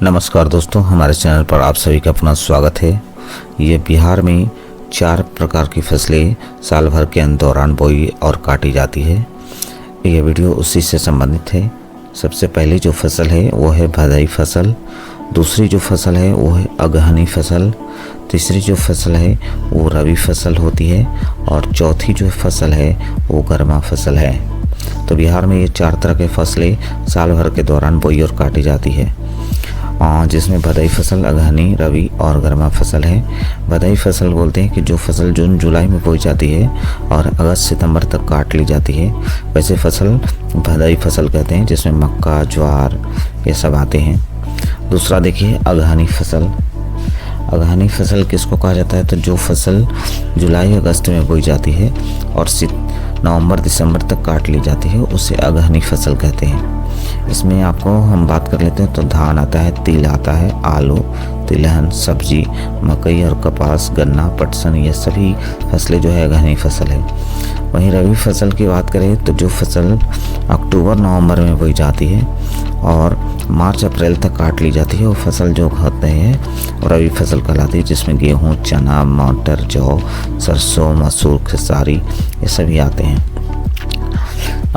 नमस्कार दोस्तों, हमारे चैनल पर आप सभी का अपना स्वागत है। ये बिहार में 4 प्रकार की फसलें साल भर के दौरान बोई और काटी जाती है। ये वीडियो उसी से संबंधित है। सबसे पहली जो फसल है वो है भदई फसल, दूसरी जो फसल है वो है अगहनी फसल, तीसरी जो फसल है वो रबी फसल होती है और चौथी जो फसल है वो गर्मा फसल है। तो बिहार में ये 4 तरह के फसलें साल भर के दौरान बोई और काटी जाती है, जिसमें भदई फसल, अगहनी, रबी और गर्मा फसल है। भदई फसल बोलते हैं कि जो फसल जून जुलाई में बोई जाती है और अगस्त सितंबर तक काट ली जाती है, वैसे फसल भदई फसल कहते हैं, जिसमें मक्का, ज्वार ये सब आते हैं। दूसरा देखिए अगहनी फसल। अगहनी फसल किसको कहा जाता है? तो जो फसल जुलाई अगस्त में बोई जाती है और नवंबर दिसंबर तक काट ली जाती है, उसे अगहनी फसल कहते हैं। इसमें आपको हम बात कर लेते हैं तो धान आता है, तिल आता है, आलू, तिलहन, सब्जी, मकई और कपास, गन्ना, पटसन, ये सभी फसलें जो है अगहनी फसल है। वहीं रबी फसल की बात करें तो जो फसल अक्टूबर नवंबर में बोई जाती है और मार्च अप्रैल तक काट ली जाती है, वो फसल जो होते हैं रबी फसल कहलाती है, जिसमें गेहूँ, चना, मटर, जौ, सरसों, मसूर, खेसारी ये सभी आते हैं।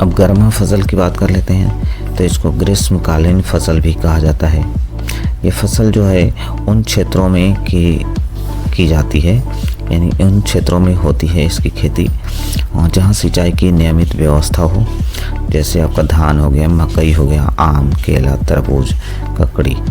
अब गर्मा फसल की बात कर लेते हैं तो इसको ग्रीष्मकालीन फसल भी कहा जाता है। ये फसल जो है उन क्षेत्रों में की जाती है, यानी उन क्षेत्रों में होती है इसकी खेती और जहाँ सिंचाई की नियमित व्यवस्था हो, जैसे आपका धान हो गया, मकई हो गया, आम, केला, तरबूज, ककड़ी।